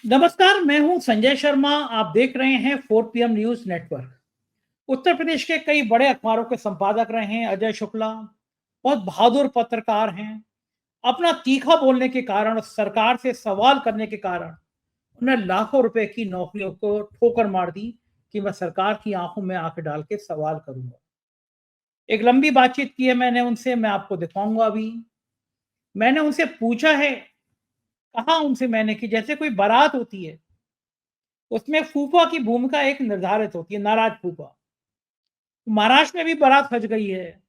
नमस्कार, मैं हूं संजय शर्मा। आप देख रहे हैं 4 PM news network. Uttar Pradesh के कई बड़े अखबारों के संपादक रहे हैं अजय शुक्ला। बहुत बहादुर पत्रकार हैं। अपना तीखा बोलने के कारण, सरकार से सवाल करने के कारण उन्हें लाखों रुपए की नौकरियों को ठोकर मार दी कि मैं सरकार की आंखों में आंख डाल के सवाल करूंगा। एक लंबी बातचीत की है मैंने उनसे, मैं आपको दिखाऊंगा अभी। मैंने उनसे पूछा है, कहा उनसे मैंने कि जैसे कोई बारात होती है, उसमें फूफा की भूमिका एक निर्धारित होती है, नाराज फूफा। महाराष्ट्र में भी बारात सज गई है,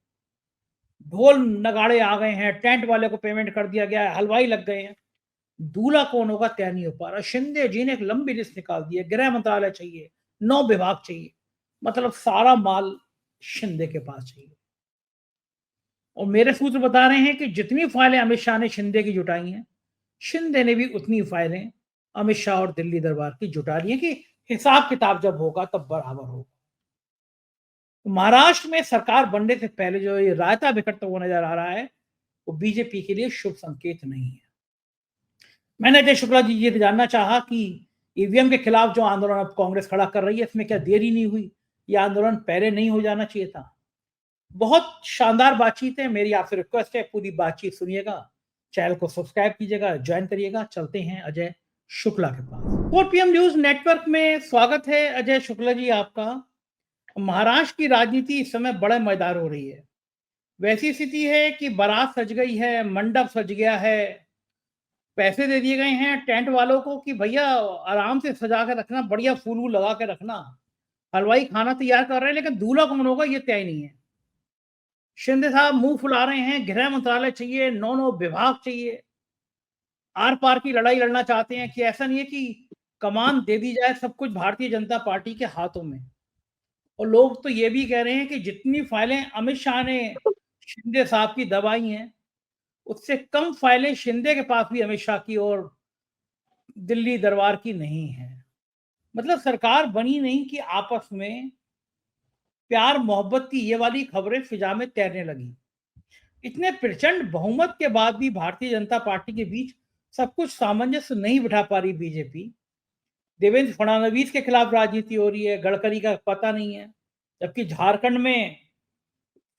ढोल नगाड़े आ गए हैं, टेंट वाले को पेमेंट कर दिया गया है, हलवाई लग गए हैं। दूल्हा कौन होगा तय नहीं हो पा रहा। शिंदे जी ने एक लंबी लिस्ट निकाल दी है, गृह मंत्रालय चाहिए, 9 विभाग चाहिए, मतलब सारा माल शिंदे के पास चाहिए। और मेरे सूत्र बता रहे हैं कि जितनी फाइलें अमित शाह ने शिंदे की जुटाई हैं, शिंदे ने भी उतनी फाइलें अमित शाह और दिल्ली दरबार की जुटा ली हैं कि हिसाब किताब जब होगा तब बराबर होगा। महाराष्ट्र में सरकार बनने से पहले जो ये रायता बिखरता हुआ नजर आ रहा है, वो बीजेपी के लिए शुभ संकेत नहीं है। मैंने अजय शुक्ला जी ये जानना चाहा कि ईवीएम के खिलाफ जो आंदोलन अब कांग्रेस खड़ा कर रही है, इसमें क्या देरी नहीं हुई? ये आंदोलन पहले नहीं हो जाना चाहिए था? बहुत शानदार बातचीत है। मेरी आपसे रिक्वेस्ट है, पूरी बातचीत सुनिएगा, चैनल को सब्सक्राइब कीजिएगा, ज्वाइन करिएगा। चलते हैं अजय शुक्ला के पास। 4 PM न्यूज नेटवर्क में स्वागत है अजय शुक्ला जी आपका। महाराष्ट्र की राजनीति इस समय बड़े मजेदार हो रही है। वैसी स्थिति है कि बारात सज गई है, मंडप सज गया है, पैसे दे दिए गए हैं टेंट वालों को कि भैया आराम से सजा के रखना, बढ़िया फूल वूल लगा के रखना। हलवाई खाना तैयार कर रहे हैं, लेकिन दूल्हा कौन होगा ये तय नहीं है। शिंदे साहब मुंह फुला रहे हैं, गृह मंत्रालय चाहिए, 9 विभाग चाहिए, आर पार की लड़ाई लड़ना चाहते हैं कि ऐसा नहीं है कि कमान दे दी जाए सब कुछ भारतीय जनता पार्टी के हाथों में। और लोग तो ये भी कह रहे हैं कि जितनी फाइलें अमित शाह ने शिंदे साहब की दबाई हैं, उससे कम फाइलें शिंदे के पास भी अमित शाह की और दिल्ली दरबार की नहीं है। मतलब सरकार बनी नहीं कि आपस में प्यार मोहब्बत की ये वाली खबरें फिजा में तैरने लगी। इतने प्रचंड बहुमत के बाद भी भारतीय जनता पार्टी के बीच सब कुछ सामंजस्य नहीं बिठा पा रही बीजेपी। देवेंद्र फडणवीस के खिलाफ राजनीति हो रही है, गडकरी का पता नहीं है। जबकि झारखंड में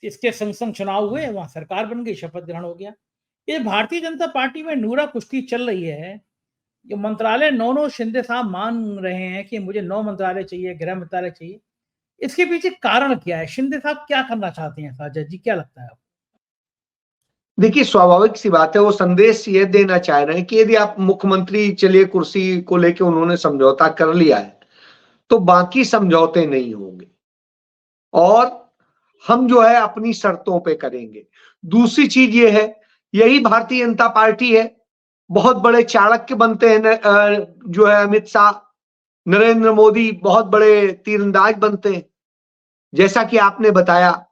इसके संग संग चुनाव हुए, वहां सरकार बन गई, शपथ ग्रहण हो गया। ये भारतीय जनता पार्टी में नूरा कुश्ती चल रही है। जो मंत्रालय 9 शिंदे साहब मान रहे हैं कि मुझे 9 मंत्रालय चाहिए, गृह मंत्रालय चाहिए, इसके पीछे कारण क्या है? शिंदे साहब क्या करना चाहते हैं? साजिद जी, क्या लगता है आपको? देखिए, स्वाभाविक सी बात है, वो संदेश ये देना चाह रहे हैं कि यदि आप मुख्यमंत्री चलिए कुर्सी को लेके उन्होंने समझौता कर लिया है, तो बाकी समझौते नहीं होंगे और हम जो है अपनी शर्तों पे करेंगे। दूसरी चीज ये है, यही भारतीय जनता पार्टी है, बहुत बड़े चाणक्य बनते हैं जो है अमित शाह, नरेंद्र मोदी बहुत बड़े तीरंदाज बनते हैं। जैसा कि आपने बताया,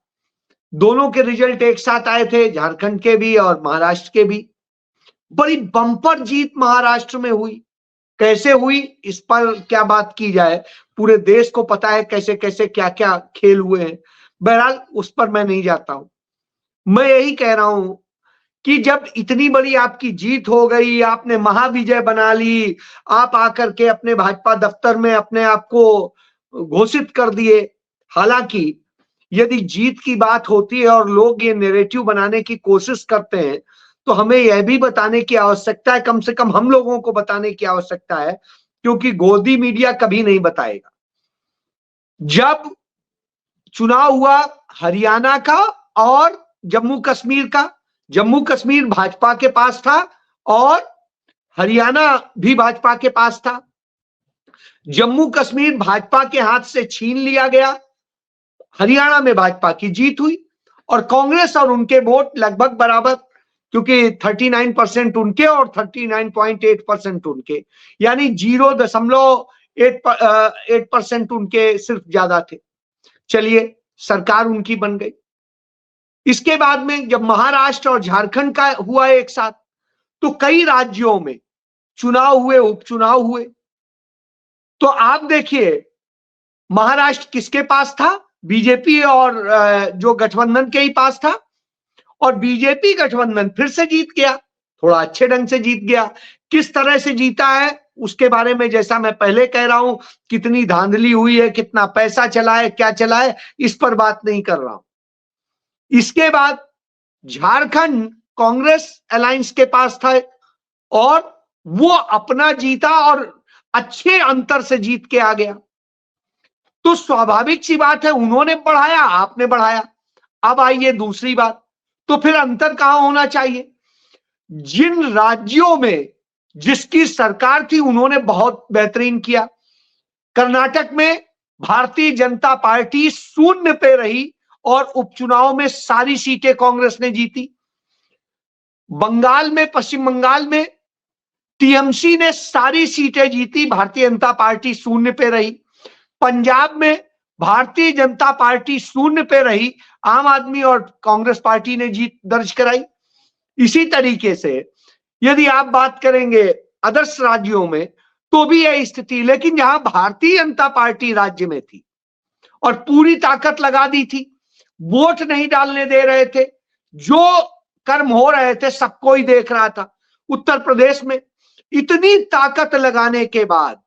दोनों के रिजल्ट एक साथ आए थे, झारखंड के भी और महाराष्ट्र के भी। बड़ी बंपर जीत महाराष्ट्र में हुई। कैसे हुई इस पर क्या बात की जाए, पूरे देश को पता है कैसे कैसे क्या क्या खेल हुए हैं। बहरहाल उस पर मैं नहीं जाता हूं। मैं यही कह रहा हूं कि जब इतनी बड़ी आपकी जीत हो गई, आपने महाविजय बना ली, आप आकर के अपने भाजपा दफ्तर में अपने आप को घोषित कर दिए। हालांकि यदि जीत की बात होती है और लोग ये नैरेटिव बनाने की कोशिश करते हैं, तो हमें यह भी बताने की आवश्यकता है, कम से कम हम लोगों को बताने की आवश्यकता है, क्योंकि गोदी मीडिया कभी नहीं बताएगा। जब चुनाव हुआ हरियाणा का और जम्मू कश्मीर का, जम्मू कश्मीर भाजपा के पास था और हरियाणा भी भाजपा के पास था। जम्मू कश्मीर भाजपा के हाथ से छीन लिया गया, हरियाणा में भाजपा की जीत हुई और कांग्रेस और उनके वोट लगभग बराबर, क्योंकि 39% उनके और 39.8% उनके, यानी 0.8% उनके सिर्फ ज्यादा थे। चलिए, सरकार उनकी बन गई। इसके बाद में जब महाराष्ट्र और झारखंड का हुआ एक साथ, तो कई राज्यों में चुनाव हुए, उपचुनाव हुए। तो आप देखिए, महाराष्ट्र किसके पास था? बीजेपी और जो गठबंधन के ही पास था, और बीजेपी गठबंधन फिर से जीत गया, थोड़ा अच्छे ढंग से जीत गया। किस तरह से जीता है उसके बारे में, जैसा मैं पहले कह रहा हूं, कितनी धांधली हुई है, कितना पैसा चला है, क्या चला है, इस पर बात नहीं कर रहा हूं। इसके बाद झारखंड कांग्रेस अलायंस के पास था और वो अपना जीता और अच्छे अंतर से जीत के आ गया। तो स्वाभाविक सी बात है, उन्होंने बढ़ाया, आपने बढ़ाया। अब आइए दूसरी बात, तो फिर अंतर कहां होना चाहिए? जिन राज्यों में जिसकी सरकार थी उन्होंने बहुत बेहतरीन किया। कर्नाटक में भारतीय जनता पार्टी शून्य पे रही और उपचुनाव में सारी सीटें कांग्रेस ने जीती। बंगाल में, पश्चिम बंगाल में टीएमसी ने सारी सीटें जीती, भारतीय जनता पार्टी शून्य पे रही। पंजाब में भारतीय जनता पार्टी शून्य पे रही, आम आदमी और कांग्रेस पार्टी ने जीत दर्ज कराई। इसी तरीके से यदि आप बात करेंगे अदर्स राज्यों में तो भी यह स्थिति, लेकिन जहां भारतीय जनता पार्टी राज्य में थी और पूरी ताकत लगा दी थी, वोट नहीं डालने दे रहे थे, जो कर्म हो रहे थे सबको ही देख रहा था। उत्तर प्रदेश में इतनी ताकत लगाने के बाद,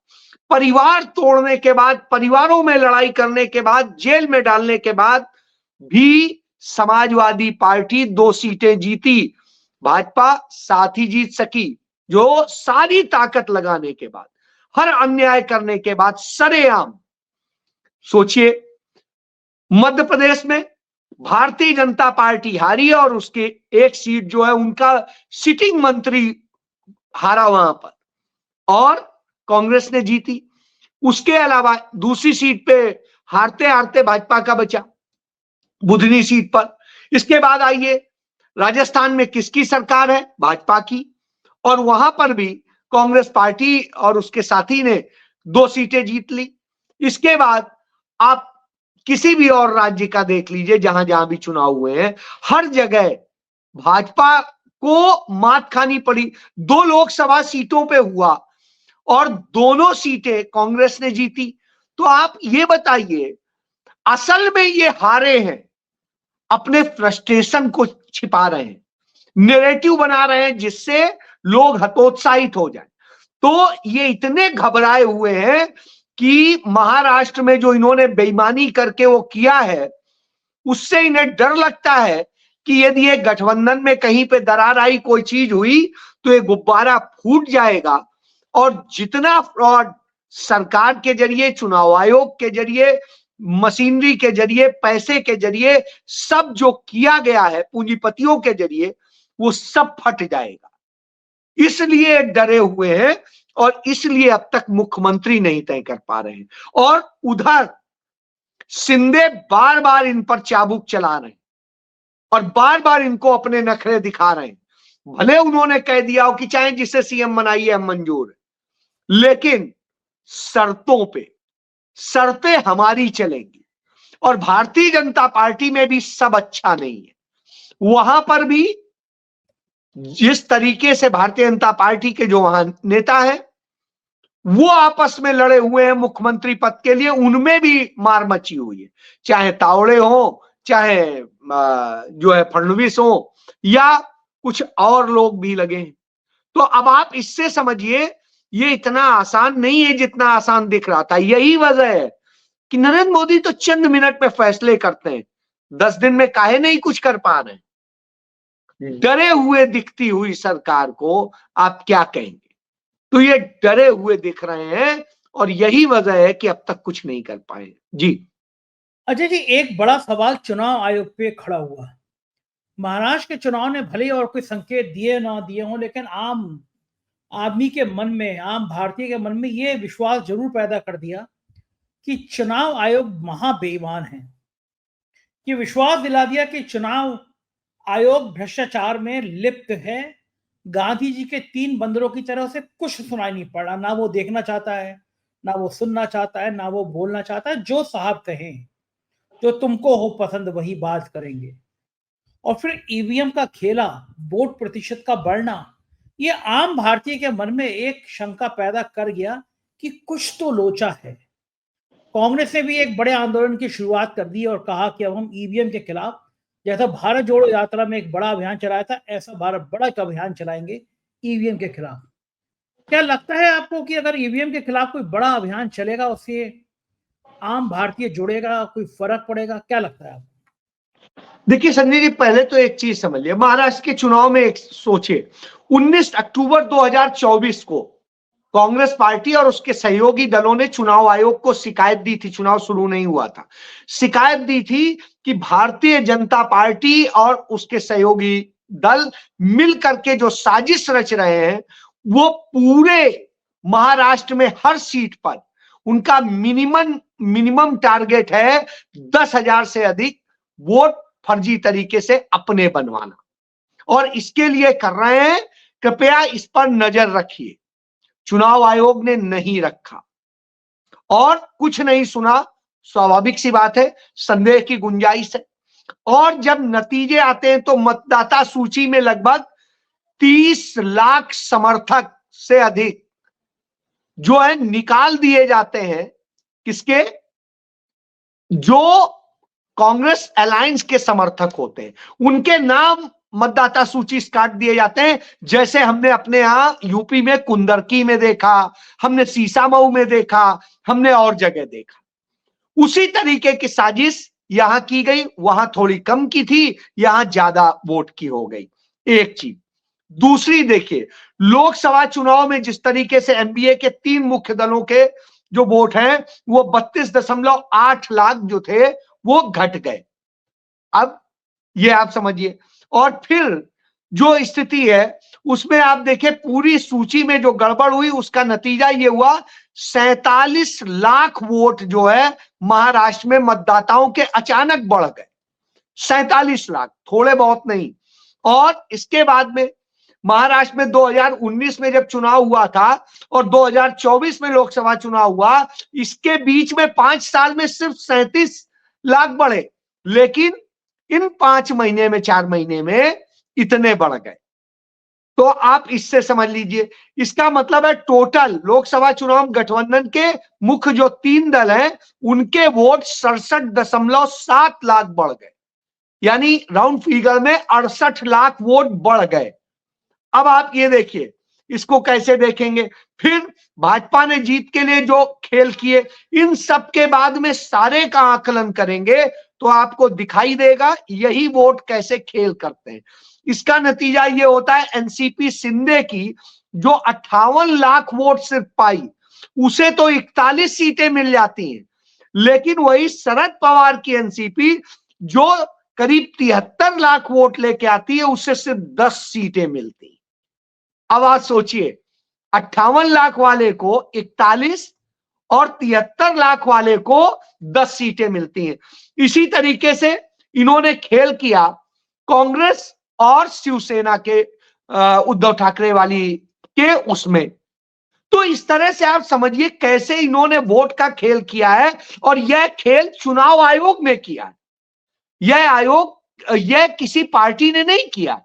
परिवार तोड़ने के बाद, परिवारों में लड़ाई करने के बाद, जेल में डालने के बाद भी समाजवादी पार्टी 2 सीटें जीती, भाजपा 7 ही जीत सकी, जो सारी ताकत लगाने के बाद, हर अन्याय करने के बाद सरेआम। सोचिए, मध्य प्रदेश में भारतीय जनता पार्टी हारी और उसके एक सीट जो है उनका सिटिंग मंत्री हारा वहां पर और कांग्रेस ने जीती। उसके अलावा दूसरी सीट पे हारते हारते भाजपा का बचा, बुधनी सीट पर। इसके बाद आइए, राजस्थान में किसकी सरकार है? भाजपा की, और वहां पर भी कांग्रेस पार्टी और उसके साथी ने 2 सीटें जीत ली। इसके बाद आप किसी भी और राज्य का देख लीजिए, जहां जहां भी चुनाव हुए हैं, हर जगह भाजपा को मात खानी पड़ी। 2 लोकसभा सीटों पे हुआ और दोनों सीटें कांग्रेस ने जीती। तो आप ये बताइए, असल में ये हारे हैं, अपने फ्रस्ट्रेशन को छिपा रहे हैं, नैरेटिव बना रहे हैं जिससे लोग हतोत्साहित हो जाए। तो ये इतने घबराए हुए हैं कि महाराष्ट्र में जो इन्होंने बेईमानी करके वो किया है, उससे इन्हें डर लगता है कि यदि ये गठबंधन में कहीं पे दरार आई, कोई चीज हुई, तो ये गुब्बारा फूट जाएगा और जितना फ्रॉड सरकार के जरिए, चुनाव आयोग के जरिए, मशीनरी के जरिए, पैसे के जरिए, सब जो किया गया है पूंजीपतियों के जरिए, वो सब फट जाएगा। इसलिए डरे हुए हैं और इसलिए अब तक मुख्यमंत्री नहीं तय कर पा रहे हैं। और उधर शिंदे बार बार इन पर चाबुक चला रहे हैं और बार बार इनको अपने नखरे दिखा रहे हैं। भले उन्होंने कह दिया हो कि चाहे जिसे सीएम बनाइए हम मंजूर है, लेकिन शर्तें हमारी चलेंगी। और भारतीय जनता पार्टी में भी सब अच्छा नहीं है। वहां पर भी जिस तरीके से भारतीय जनता पार्टी के जो वहां नेता है वो आपस में लड़े हुए हैं मुख्यमंत्री पद के लिए, उनमें भी मार मची हुई है, चाहे तावड़े हो, चाहे जो है फडणवीस हो, या कुछ और लोग भी लगे हैं। तो अब आप इससे समझिए, ये इतना आसान नहीं है जितना आसान दिख रहा था। यही वजह है कि नरेंद्र मोदी तो चंद मिनट में फैसले करते हैं, 10 दिन में काहे नहीं कुछ कर पा रहे हैं। डरे हुए दिखती हुई सरकार को आप क्या कहेंगे? तो ये डरे हुए दिख रहे हैं और यही वजह है कि अब तक कुछ नहीं कर पाए। जी अजय जी, एक बड़ा सवाल चुनाव आयोग पे खड़ा हुआ है। महाराष्ट्र के चुनाव ने भले और कोई संकेत दिए ना दिए हों, लेकिन आम आदमी के मन में, आम भारतीय के मन में ये विश्वास जरूर पैदा कर दिया कि चुनाव आयोग महा बेईमान है। ये विश्वास दिला दिया कि चुनाव आयोग भ्रष्टाचार में लिप्त है। गांधी जी के 3 बंदरों की तरह से कुछ सुनाई नहीं पड़ रहा, ना वो देखना चाहता है, ना वो सुनना चाहता है, ना वो बोलना चाहता है। जो साहब कहें, जो तुमको हो पसंद वही बात करेंगे। और फिर ईवीएम का खेला, वोट प्रतिशत का बढ़ना, ये आम भारतीय के मन में एक शंका पैदा कर गया कि कुछ तो लोचा है। कांग्रेस ने भी एक बड़े आंदोलन की शुरुआत कर दी और कहा कि अब हम ईवीएम के खिलाफ, जैसा भारत जोड़ो यात्रा में एक बड़ा अभियान चलाया था, ऐसा भारत बड़ा एक अभियान चलाएंगे ईवीएम के खिलाफ। क्या लगता है आपको कि अगर ईवीएम के खिलाफ कोई बड़ा अभियान चलेगा, उससे आम भारतीय जुड़ेगा, कोई फर्क पड़ेगा? क्या लगता है आपको? देखिए संजय जी, पहले तो एक चीज समझ लिया, महाराष्ट्र के चुनाव में एक सोचिए, 19 अक्टूबर 2024 को कांग्रेस पार्टी और उसके सहयोगी दलों ने चुनाव आयोग को शिकायत दी थी, चुनाव शुरू नहीं हुआ था, शिकायत दी थी कि भारतीय जनता पार्टी और उसके सहयोगी दल मिल करके जो साजिश रच रहे हैं, वो पूरे महाराष्ट्र में हर सीट पर उनका मिनिमम टारगेट है 10,000 से अधिक वोट फर्जी तरीके से अपने बनवाना, और इसके लिए कर रहे हैं, कृपया इस पर नजर रखिए। चुनाव आयोग ने नहीं रखा और कुछ नहीं सुना, स्वाभाविक सी बात है, संदेह की गुंजाइश है। और जब नतीजे आते हैं तो मतदाता सूची में लगभग 30 लाख समर्थक से अधिक जो है निकाल दिए जाते हैं, किसके? जो कांग्रेस अलायंस के समर्थक होते हैं, उनके नाम मतदाता सूची से काट दिए जाते हैं, जैसे हमने अपने यहां यूपी में कुंदरकी में देखा, हमने सीसामऊ में देखा, हमने और जगह देखा। उसी तरीके की साजिश यहां की गई, वहां थोड़ी कम की थी, यहां ज्यादा वोट की हो गई, एक चीज। दूसरी देखिए, लोकसभा चुनाव में जिस तरीके से एनडीए के 3 मुख्य दलों के जो वोट हैं वो 32.8 लाख जो थे वो घट गए। अब ये आप समझिए, और फिर जो स्थिति है उसमें आप देखिए पूरी सूची में जो गड़बड़ हुई, उसका नतीजा ये हुआ 47 लाख वोट जो है महाराष्ट्र में मतदाताओं के अचानक बढ़ गए, 47 लाख, थोड़े बहुत नहीं। और इसके बाद में महाराष्ट्र में 2019 में जब चुनाव हुआ था और 2024 में लोकसभा चुनाव हुआ, इसके बीच में 5 साल में सिर्फ 37 लाख बढ़े, लेकिन इन 5 महीने में, 4 महीने में इतने बढ़ गए। तो आप इससे समझ लीजिए, इसका मतलब है टोटल लोकसभा चुनाव गठबंधन के मुख्य जो 3 दल हैं उनके वोट 67.7 लाख बढ़ गए, यानी राउंड फिगर में 68 लाख वोट बढ़ गए। अब आप ये देखिए, इसको कैसे देखेंगे? फिर भाजपा ने जीत के लिए जो खेल किए, इन सब के बाद में सारे का आकलन करेंगे तो आपको दिखाई देगा यही वोट कैसे खेल करते हैं। इसका नतीजा ये होता है, एनसीपी शिंदे की जो 58 लाख वोट सिर्फ पाई, उसे तो 41 सीटें मिल जाती हैं, लेकिन वही शरद पवार की एनसीपी जो करीब 73 लाख वोट लेके आती है, उससे सिर्फ 10 सीटें मिलती। अब आप सोचिए, 58 लाख वाले को 41 और 73 लाख वाले को 10 सीटें मिलती हैं। इसी तरीके से इन्होंने खेल किया कांग्रेस और शिवसेना के उद्धव ठाकरे वाली के उसमें। तो इस तरह से आप समझिए कैसे इन्होंने वोट का खेल किया है, और यह खेल चुनाव आयोग ने किया है। यह किसी पार्टी ने नहीं किया,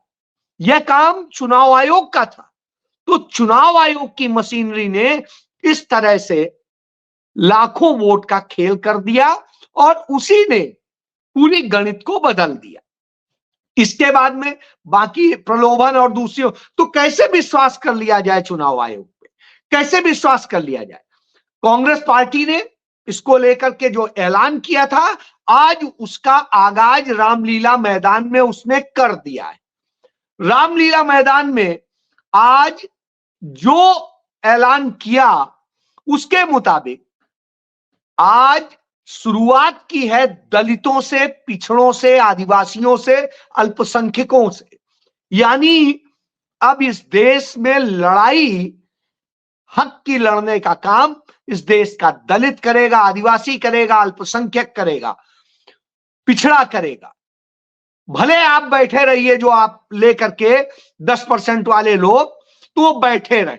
यह काम चुनाव आयोग का था। तो चुनाव आयोग की मशीनरी ने इस तरह से लाखों वोट का खेल कर दिया और उसी ने पूरी गणित को बदल दिया। इसके बाद में बाकी प्रलोभन और दूसरी, तो कैसे विश्वास कर लिया जाए चुनाव आयोग पे, कैसे विश्वास कर लिया जाए? कांग्रेस पार्टी ने इसको लेकर के जो ऐलान किया था, आज उसका आगाज रामलीला मैदान में उसने कर दिया है। रामलीला मैदान में आज जो ऐलान किया उसके मुताबिक आज शुरुआत की है दलितों से, पिछड़ों से, आदिवासियों से, अल्पसंख्यकों से। यानी अब इस देश में लड़ाई, हक की लड़ने का काम इस देश का दलित करेगा, आदिवासी करेगा, अल्पसंख्यक करेगा, पिछड़ा करेगा। भले आप बैठे रहिए, जो आप लेकर के 10% वाले लोग, तो वो बैठे रहे।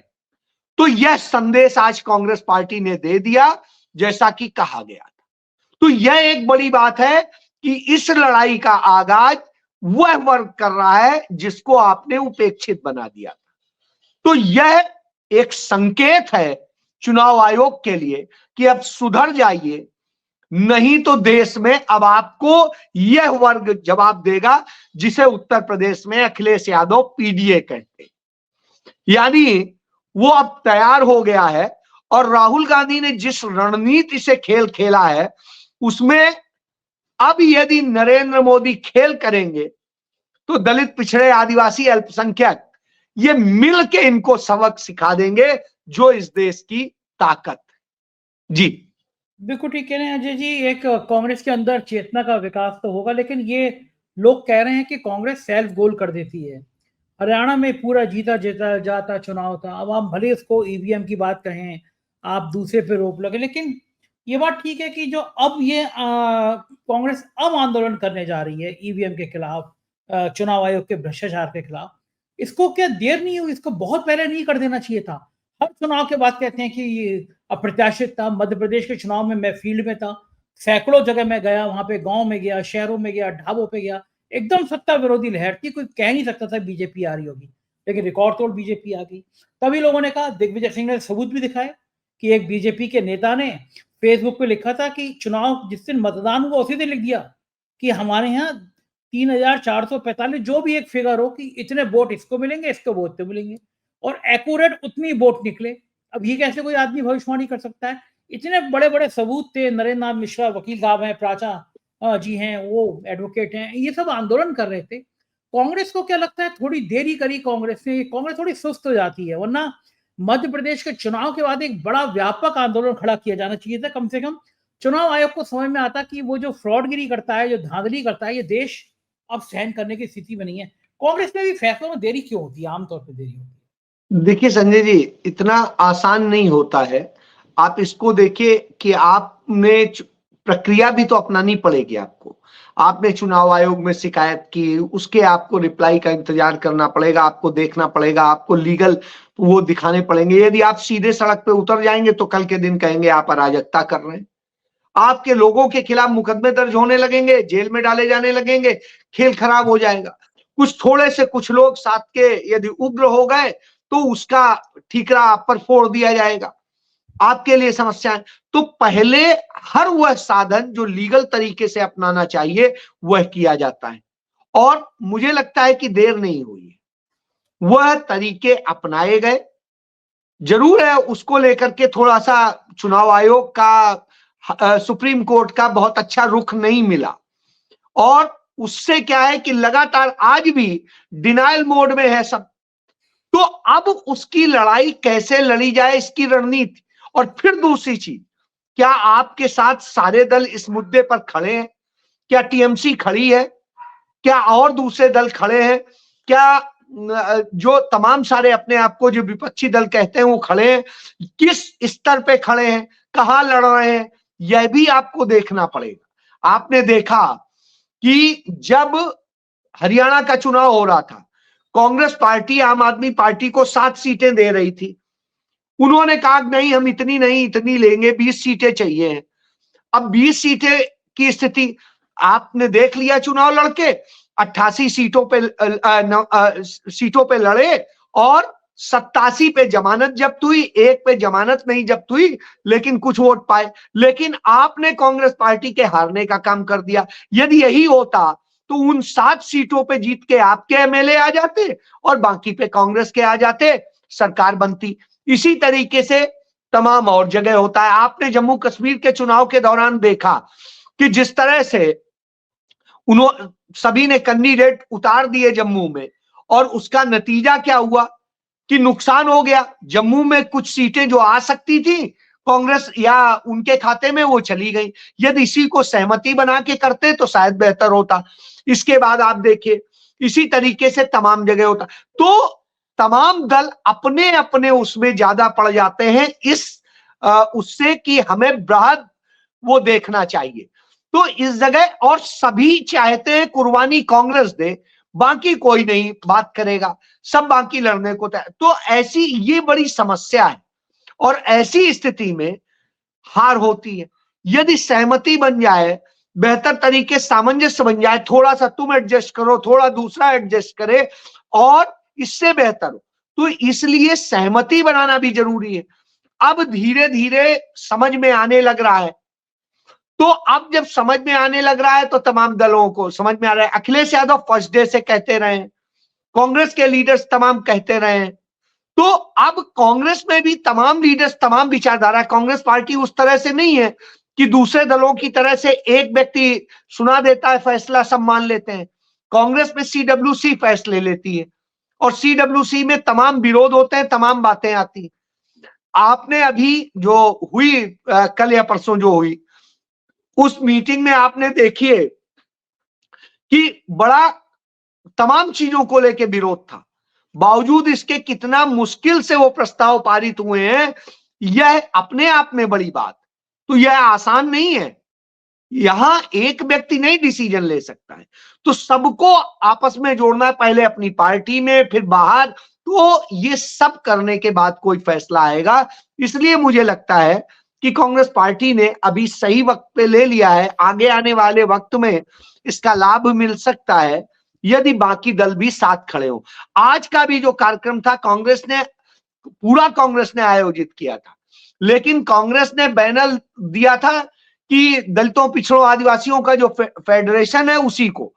तो यह संदेश आज कांग्रेस पार्टी ने दे दिया, जैसा कि कहा गया था। तो यह एक बड़ी बात है कि इस लड़ाई का आगाज वह वर्ग कर रहा है जिसको आपने उपेक्षित बना दिया था। तो यह एक संकेत है चुनाव आयोग के लिए कि अब सुधर जाइए, नहीं तो देश में अब आपको यह वर्ग जवाब देगा जिसे उत्तर प्रदेश में अखिलेश यादव पीडीए कहते हैं। यानी वो अब तैयार हो गया है। और राहुल गांधी ने जिस रणनीति से खेल खेला है उसमें अब यदि नरेंद्र मोदी खेल करेंगे तो दलित, पिछड़े, आदिवासी, अल्पसंख्यक ये मिल के इनको सबक सिखा देंगे जो इस देश की ताकत। जी बिल्कुल ठीक कह रहे हैं अजय जी। एक कांग्रेस के अंदर चेतना का विकास तो होगा, लेकिन ये लोग कह रहे हैं कि कांग्रेस सेल्फ गोल कर देती है। हरियाणा में पूरा जीता जीता जाता चुनाव था, अब आप भले उसको ईवीएम की बात कहें, आप दूसरे पे रोक लगे, लेकिन ये बात ठीक है कि जो अब ये कांग्रेस अब आंदोलन करने जा रही है ईवीएम के खिलाफ, चुनाव आयोग के भ्रष्टाचार के खिलाफ, इसको क्या देर नहीं हुई? इसको बहुत पहले नहीं कर देना चाहिए था। हर चुनाव के बाद कहते हैं कि ये अप्रत्याशित था। मध्य प्रदेश के चुनाव में मैं फील्ड में था, सैकड़ों जगह मैं गया, वहां पे गांव में गया, शहरों में गया, ढाबों पे गया, एकदम सत्ता विरोधी लहर थी, कोई कह नहीं सकता था बीजेपी आ रही होगी, लेकिन रिकॉर्ड तोड़ बीजेपी आ गई। तभी लोगों ने कहा, दिग्विजय सिंह ने सबूत भी दिखाया कि एक बीजेपी के नेता ने फेसबुक पे लिखा था कि चुनाव जिस दिन मतदान हुआ उसी दिन लिख दिया कि हमारे यहाँ 3,445 जो भी एक फिगर हो कि इतने वोट इसको मिलेंगे, इसको वोट तो मिलेंगे, और एक्यूरेट उतनी वोट निकले। अब ये कैसे कोई आदमी भविष्यवाणी कर सकता है? इतने बड़े बड़े सबूत थे। नरेंद्र नाथ मिश्रा वकील साहब हैं, प्राचा जी हैं, वो एडवोकेट हैं, ये सब आंदोलन कर रहे थे। कांग्रेस को क्या लगता है थोड़ी देरी करी कांग्रेस ने? कांग्रेस थोड़ी सुस्त हो जाती है, वरना मध्य प्रदेश के चुनाव के बाद एक बड़ा व्यापक आंदोलन खड़ा किया जाना चाहिए था। कम से कम चुनाव आयोग को समझ में आता कि वो जो फ्रॉडगिरी करता है, जो धांधली करता है, ये देश अब सहन करने की स्थिति में नहीं है। कांग्रेस में भी फैसलों में देरी क्यों होती है? आमतौर पर देरी होती है। देखिए संजय जी, इतना आसान नहीं होता है। आप इसको देखिए कि आपने प्रक्रिया भी तो अपनानी पड़ेगी आपको। आपने चुनाव आयोग में शिकायत की, उसके आपको रिप्लाई का इंतजार करना पड़ेगा, आपको देखना पड़ेगा, आपको लीगल वो दिखाने पड़ेंगे। यदि आप सीधे सड़क पे उतर जाएंगे तो कल के दिन कहेंगे आप अराजकता कर रहे हैं। आपके लोगों के खिलाफ मुकदमे दर्ज होने लगेंगे, जेल में डाले जाने लगेंगे, खेल खराब हो जाएगा। कुछ थोड़े से कुछ लोग साथ के यदि उग्र हो गए तो उसका ठीकरा आप पर फोड़ दिया जाएगा, आपके लिए समस्याएं। तो पहले हर वह साधन जो लीगल तरीके से अपनाना चाहिए वह किया जाता है, और मुझे लगता है कि देर नहीं हुई है। वह तरीके अपनाए गए। जरूर है उसको लेकर के थोड़ा सा चुनाव आयोग का, सुप्रीम कोर्ट का बहुत अच्छा रुख नहीं मिला, और उससे क्या है कि लगातार आज भी डिनायल मोड में है सब। तो अब उसकी लड़ाई कैसे लड़ी जाए, इसकी रणनीति। और फिर दूसरी चीज, क्या आपके साथ सारे दल इस मुद्दे पर खड़े हैं? क्या टीएमसी खड़ी है? क्या और दूसरे दल खड़े हैं? क्या जो तमाम सारे अपने आप को जो विपक्षी दल कहते हैं वो खड़े हैं? किस स्तर पे खड़े हैं, कहां लड़ रहे हैं, यह भी आपको देखना पड़ेगा। आपने देखा कि जब हरियाणा का चुनाव हो रहा था, कांग्रेस पार्टी आम आदमी पार्टी को 7 सीटें दे रही थी। उन्होंने कहा नहीं, हम इतनी नहीं इतनी लेंगे, 20 सीटें चाहिए। अब 20 सीटें की स्थिति आपने देख लिया। चुनाव लड़के 88 सीटों पे लड़े और 87 पे जमानत जब्त हुई, 1 पे जमानत नहीं जब्त हुई, लेकिन कुछ वोट पाए। लेकिन आपने कांग्रेस पार्टी के हारने का काम कर दिया। यदि यही होता तो उन 7 सीटों पे जीत के आपके एमएलए आ जाते और बाकी पे कांग्रेस के आ जाते, सरकार बनती। इसी तरीके से तमाम और जगह होता है। आपने जम्मू कश्मीर के चुनाव के दौरान देखा कि जिस तरह से उन्होंने सभी ने कैंडिडेट उतार दिए जम्मू में, और उसका नतीजा क्या हुआ कि नुकसान हो गया। जम्मू में कुछ सीटें जो आ सकती थी कांग्रेस या उनके खाते में, वो चली गई। यदि इसी को सहमति बना के करते तो शायद बेहतर होता। इसके बाद आप देखिए इसी तरीके से तमाम जगह होता। तो तमाम दल अपने अपने उसमें ज्यादा पड़ जाते हैं इस उससे कि हमें बृहद वो देखना चाहिए। तो इस जगह, और सभी चाहते हैं कुर्बानी कांग्रेस दे, बाकी कोई नहीं बात करेगा, सब बाकी लड़ने को तैयार। तो ऐसी ये बड़ी समस्या है, और ऐसी स्थिति में हार होती है। यदि सहमति बन जाए, बेहतर तरीके सामंजस्य बन जाए, थोड़ा सा तुम एडजस्ट करो, थोड़ा दूसरा एडजस्ट करे, और इससे बेहतर हो, तो इसलिए सहमति बनाना भी जरूरी है। अब धीरे धीरे समझ में आने लग रहा है। तो अब जब समझ में आने लग रहा है तो तमाम दलों को समझ में आ रहा है। अखिलेश यादव फर्स्ट डे से कहते रहे, कांग्रेस के लीडर्स तमाम कहते रहे, तो अब कांग्रेस में भी तमाम लीडर्स, तमाम विचारधारा, कांग्रेस पार्टी उस तरह से नहीं है कि दूसरे दलों की तरह से एक व्यक्ति सुना देता है फैसला, सब मान लेते हैं। कांग्रेस में सीडब्ल्यूसी फैसले लेती है और सीडब्ल्यूसी में तमाम विरोध होते हैं, तमाम बातें आती हैं। आपने अभी जो हुई कल या परसों जो हुई उस मीटिंग में आपने देखिए कि बड़ा तमाम चीजों को लेकर विरोध था, बावजूद इसके कितना मुश्किल से वो प्रस्ताव पारित हुए हैं, यह अपने आप में बड़ी बात। तो यह आसान नहीं है, यहां एक व्यक्ति नहीं डिसीजन ले सकता है, तो सबको आपस में जोड़ना है, पहले अपनी पार्टी में फिर बाहर, तो ये सब करने के बाद कोई फैसला आएगा। इसलिए मुझे लगता है कि कांग्रेस पार्टी ने अभी सही वक्त पे ले लिया है, आगे आने वाले वक्त में इसका लाभ मिल सकता है यदि बाकी दल भी साथ खड़े हो। आज का भी जो कार्यक्रम था कांग्रेस ने, पूरा कांग्रेस ने आयोजित किया था, लेकिन कांग्रेस ने बैनर दिया था कि दलितों, पिछड़ों, आदिवासियों का जो फेडरेशन है उसी को।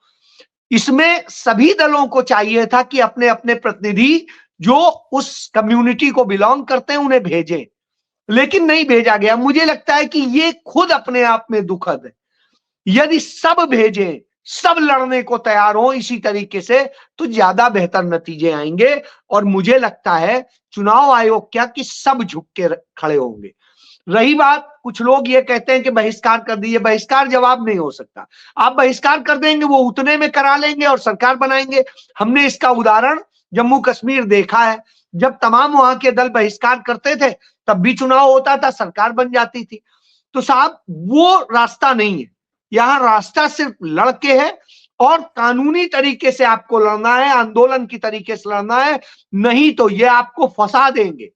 इसमें सभी दलों को चाहिए था कि अपने अपने प्रतिनिधि जो उस कम्युनिटी को बिलोंग करते हैं उन्हें भेजें, लेकिन नहीं भेजा गया। मुझे लगता है कि ये खुद अपने आप में दुखद है। यदि सब भेजें, सब लड़ने को तैयार हो इसी तरीके से, तो ज्यादा बेहतर नतीजे आएंगे। और मुझे लगता है चुनाव आयोग क्या कि सब झुक के खड़े होंगे। रही बात, कुछ लोग ये कहते हैं कि बहिष्कार कर दिए, बहिष्कार जवाब नहीं हो सकता। आप बहिष्कार कर देंगे, वो उतने में करा लेंगे और सरकार बनाएंगे। हमने इसका उदाहरण जम्मू कश्मीर देखा है, जब तमाम वहां के दल बहिष्कार करते थे तब भी चुनाव होता था, सरकार बन जाती थी। तो साहब वो रास्ता नहीं है, यहां रास्ता सिर्फ लड़के है और कानूनी तरीके से आपको लड़ना है, आंदोलन की तरीके से लड़ना है, नहीं तो ये आपको फंसा देंगे,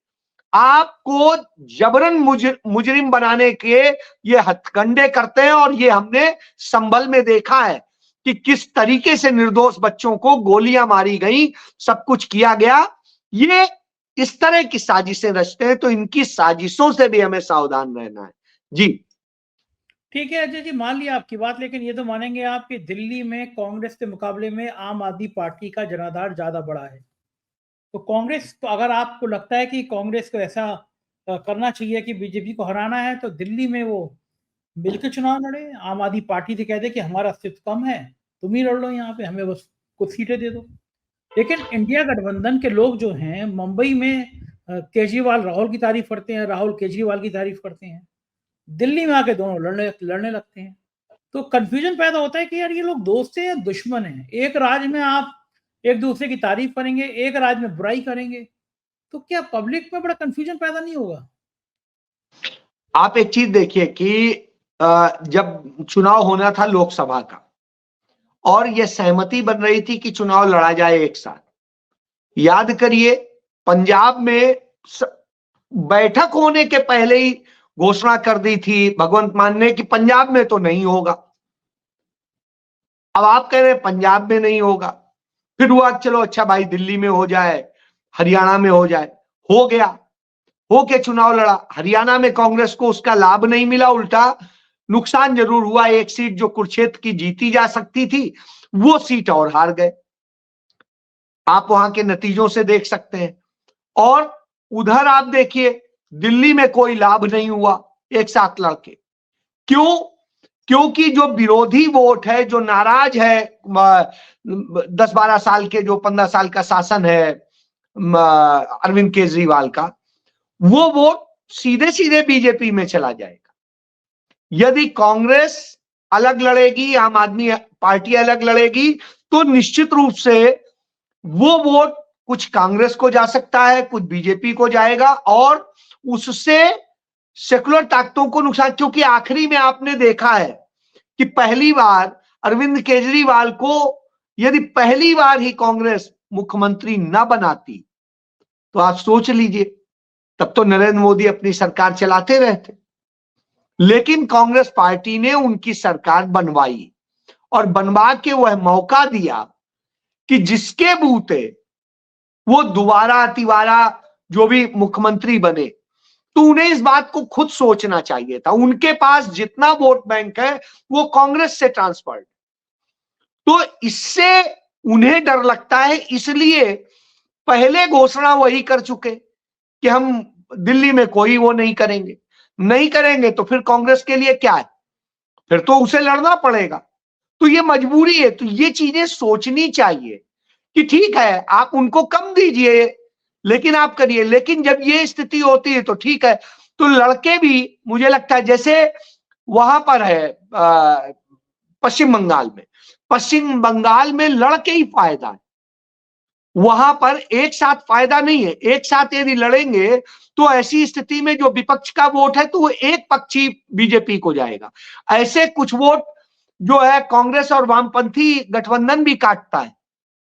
आपको जबरन मुजरिम बनाने के ये हथकंडे करते हैं। और ये हमने संभल में देखा है कि किस तरीके से निर्दोष बच्चों को गोलियां मारी गई, सब कुछ किया गया। ये इस तरह की साजिशें रचते हैं, तो इनकी साजिशों से भी हमें सावधान रहना है। जी ठीक है अजय जी, मान लिया आपकी बात, लेकिन ये तो मानेंगे आप कि दिल्ली में कांग्रेस के मुकाबले में आम आदमी पार्टी का जनाधार ज्यादा बड़ा है। तो कांग्रेस, तो अगर आपको लगता है कि कांग्रेस को ऐसा करना चाहिए कि बीजेपी को हराना है, तो दिल्ली में वो मिलकर चुनाव लड़े, आम आदमी पार्टी से कह दे कि हमारा अस्तित्व कम है, तुम ही लड़ लो यहाँ पे, हमें बस कुछ सीटें दे दो। लेकिन इंडिया गठबंधन के लोग जो हैं मुंबई में केजरीवाल राहुल की तारीफ करते हैं, राहुल केजरीवाल की तारीफ करते हैं, दिल्ली में आके दोनों लड़ने लगते हैं। तो कंफ्यूजन पैदा होता है कि यार ये लोग दोस्त हैं या दुश्मन हैं। एक राज्य में आप एक दूसरे की तारीफ करेंगे, एक राज्य में बुराई करेंगे, तो क्या पब्लिक में बड़ा कंफ्यूजन पैदा नहीं होगा? आप एक चीज देखिए कि जब चुनाव होना था लोकसभा का और यह सहमति बन रही थी कि चुनाव लड़ा जाए एक साथ, याद करिए पंजाब में बैठक होने के पहले ही घोषणा कर दी थी भगवंत मान ने कि पंजाब में तो नहीं होगा। अब आप कह रहे हैं पंजाब में नहीं होगा, फिर हुआ चलो अच्छा भाई दिल्ली में हो जाए, हरियाणा में हो जाए, हो गया, होके चुनाव लड़ा। हरियाणा में कांग्रेस को उसका लाभ नहीं मिला, उल्टा नुकसान जरूर हुआ। एक सीट जो कुरुक्षेत्र की जीती जा सकती थी वो सीट और हार गए, आप वहां के नतीजों से देख सकते हैं। और उधर आप देखिए दिल्ली में कोई लाभ नहीं हुआ एक साथ लड़के। क्यों? क्योंकि जो विरोधी वोट है, जो नाराज है 10-12 साल के, जो 15 साल का शासन है अरविंद केजरीवाल का, वो वोट सीधे सीधे बीजेपी में चला जाएगा। यदि कांग्रेस अलग लड़ेगी, आम आदमी पार्टी अलग लड़ेगी, तो निश्चित रूप से वो वोट कुछ कांग्रेस को जा सकता है, कुछ बीजेपी को जाएगा और उससे सेकुलर ताकतों को नुकसान। क्योंकि आखिरी में आपने देखा है कि पहली बार अरविंद केजरीवाल को यदि पहली बार ही कांग्रेस मुख्यमंत्री न बनाती तो आप सोच लीजिए, तब तो नरेंद्र मोदी अपनी सरकार चलाते रहते। लेकिन कांग्रेस पार्टी ने उनकी सरकार बनवाई और बनवा के वह मौका दिया कि जिसके बूते वो दोबारा तिबारा जो भी मुख्यमंत्री बने, तो उन्हें इस बात को खुद सोचना चाहिए था। उनके पास जितना वोट बैंक है वो कांग्रेस से ट्रांसफर्ड, तो इससे उन्हें डर लगता है, इसलिए पहले घोषणा वही कर चुके कि हम दिल्ली में कोई वो नहीं करेंगे तो फिर कांग्रेस के लिए क्या है, फिर तो उसे लड़ना पड़ेगा। तो ये मजबूरी है। तो ये चीजें सोचनी चाहिए कि ठीक है आप उनको कम दीजिए लेकिन आप करिए, लेकिन जब ये स्थिति होती है तो ठीक है। तो लड़के भी मुझे लगता है जैसे वहां पर है पश्चिम बंगाल में लड़के ही फायदा है, वहां पर एक साथ फायदा नहीं है। एक साथ यदि लड़ेंगे तो ऐसी स्थिति में जो विपक्ष का वोट है तो वो एक पक्षी बीजेपी को जाएगा। ऐसे कुछ वोट जो है कांग्रेस और वामपंथी गठबंधन भी काटता है,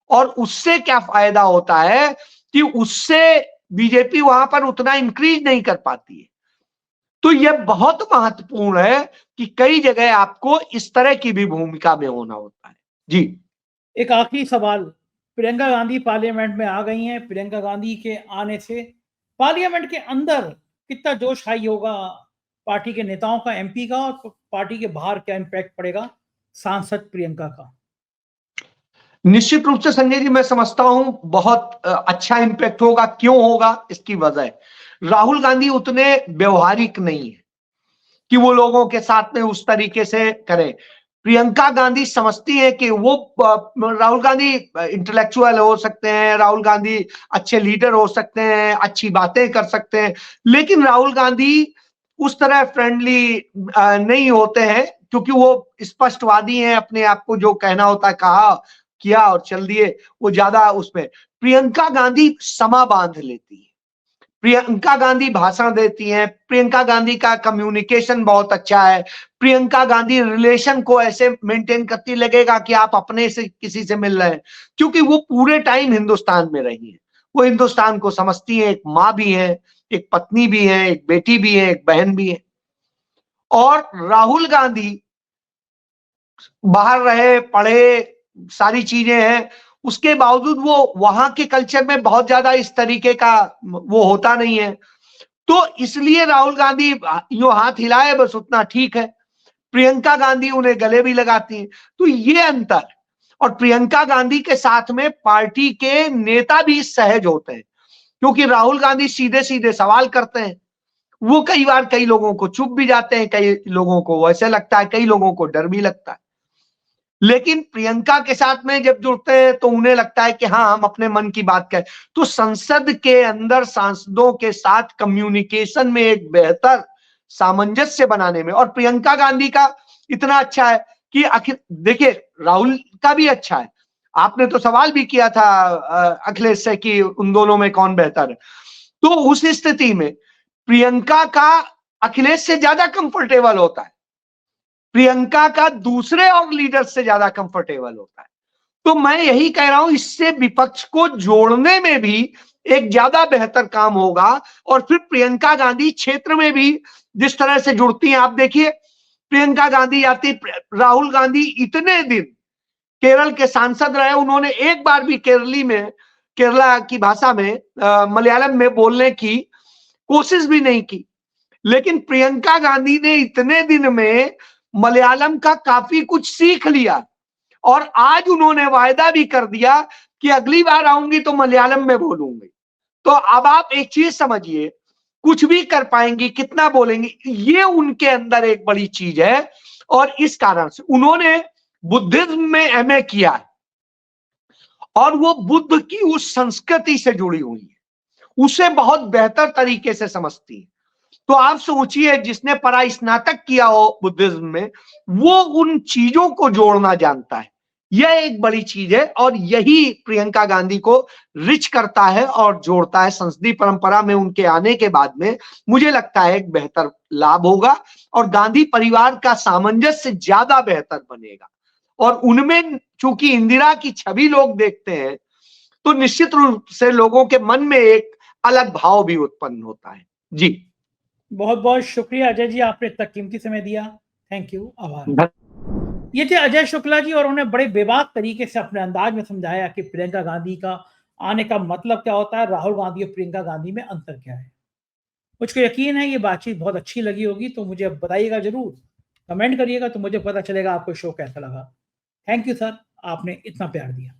और उससे क्या फायदा होता है कि उससे बीजेपी वहां पर उतना इंक्रीज नहीं कर पाती है। तो यह बहुत महत्वपूर्ण है कि कई जगह आपको इस तरह की भी भूमिका में होना होता है। जी, एक आखिरी सवाल, प्रियंका गांधी पार्लियामेंट में आ गई हैं। प्रियंका गांधी के आने से पार्लियामेंट के अंदर कितना जोश हाई होगा पार्टी के नेताओं का, एमपी का, और पार्टी के बाहर क्या इम्पैक्ट पड़ेगा सांसद प्रियंका का? निश्चित रूप से संजय जी मैं समझता हूं बहुत अच्छा इंपैक्ट होगा। क्यों होगा? इसकी वजह राहुल गांधी उतने व्यवहारिक नहीं है कि वो लोगों के साथ में उस तरीके से करें। प्रियंका गांधी समझती है कि वो राहुल गांधी इंटेलेक्चुअल हो सकते हैं, राहुल गांधी अच्छे लीडर हो सकते हैं, अच्छी बातें कर सकते हैं, लेकिन राहुल गांधी उस तरह फ्रेंडली नहीं होते हैं क्योंकि वो स्पष्टवादी हैं, अपने आप को जो कहना होता है कहा किया और चल दिए, वो ज्यादा उसमें। प्रियंका गांधी समा बांध लेती है, प्रियंका गांधी भाषण देती हैं, प्रियंका गांधी का कम्युनिकेशन बहुत अच्छा है, प्रियंका गांधी रिलेशन को ऐसे मेंटेन करती लगेगा कि आप अपने से किसी से मिल रहे हैं, क्योंकि वो पूरे टाइम हिंदुस्तान में रही है, वो हिंदुस्तान को समझती है, एक माँ भी है, एक पत्नी भी है, एक बेटी भी है, एक बहन भी है। और राहुल गांधी बाहर रहे, पढ़े, सारी चीजें हैं, उसके बावजूद वो वहां के कल्चर में बहुत ज्यादा इस तरीके का वो होता नहीं है। तो इसलिए राहुल गांधी यो हाथ हिलाए बस उतना ठीक है, प्रियंका गांधी उन्हें गले भी लगाती है। तो ये अंतर, और प्रियंका गांधी के साथ में पार्टी के नेता भी सहज होते हैं क्योंकि राहुल गांधी सीधे सीधे सवाल करते हैं। वो कई बार कई लोगों को चुप भी जाते हैं, कई लोगों को वैसे लगता है, कई लोगों को डर भी लगता है, लेकिन प्रियंका के साथ में जब जुड़ते हैं तो उन्हें लगता है कि हाँ हम अपने मन की बात करें। तो संसद के अंदर सांसदों के साथ कम्युनिकेशन में एक बेहतर सामंजस्य बनाने में, और प्रियंका गांधी का इतना अच्छा है कि आखिर देखिए राहुल का भी अच्छा है। आपने तो सवाल भी किया था अखिलेश से कि उन दोनों में कौन बेहतर है, तो उस स्थिति में प्रियंका का अखिलेश से ज्यादा कंफर्टेबल होता है, प्रियंका का दूसरे और लीडर से ज्यादा कंफर्टेबल होता है। तो मैं यही कह रहा हूं इससे विपक्ष को जोड़ने में भी एक ज्यादा बेहतर काम होगा, और फिर प्रियंका गांधी क्षेत्र में भी जिस तरह से जुड़ती हैं, आप देखिए प्रियंका गांधी आती, राहुल गांधी इतने दिन केरल के सांसद रहे, उन्होंने एक बार भी केरला की भाषा में मलयालम में बोलने की कोशिश भी नहीं की, लेकिन प्रियंका गांधी ने इतने दिन में मलयालम का काफी कुछ सीख लिया, और आज उन्होंने वायदा भी कर दिया कि अगली बार आऊंगी तो मलयालम में बोलूंगी। तो अब आप एक चीज समझिए, कुछ भी कर पाएंगी, कितना बोलेंगी, ये उनके अंदर एक बड़ी चीज है। और इस कारण से उन्होंने बुद्धिज्म में एमए किया है, और वो बुद्ध की उस संस्कृति से जुड़ी हुई है, उसे बहुत बेहतर तरीके से समझती है। तो आप सोचिए जिसने परास्नातक किया हो बुद्धिज्म में, वो उन चीजों को जोड़ना जानता है। यह एक बड़ी चीज है, और यही प्रियंका गांधी को रिच करता है और जोड़ता है। संसदीय परंपरा में उनके आने के बाद में मुझे लगता है एक बेहतर लाभ होगा, और गांधी परिवार का सामंजस्य ज्यादा बेहतर बनेगा। और उनमें चूंकि इंदिरा की छवि लोग देखते हैं, तो निश्चित रूप से लोगों के मन में एक अलग भाव भी उत्पन्न होता है। जी, बहुत बहुत शुक्रिया अजय जी, आपने इतना कीमती समय दिया। थैंक यू, आभार। ये थे अजय शुक्ला जी, और उन्होंने बड़े बेबाक तरीके से अपने अंदाज में समझाया कि प्रियंका गांधी का आने का मतलब क्या होता है, राहुल गांधी और प्रियंका गांधी में अंतर क्या है। मुझको यकीन है ये बातचीत बहुत अच्छी लगी होगी, तो मुझे बताइएगा जरूर, कमेंट करिएगा तो मुझे पता चलेगा आपको शो कैसा लगा। थैंक यू सर, आपने इतना प्यार दिया।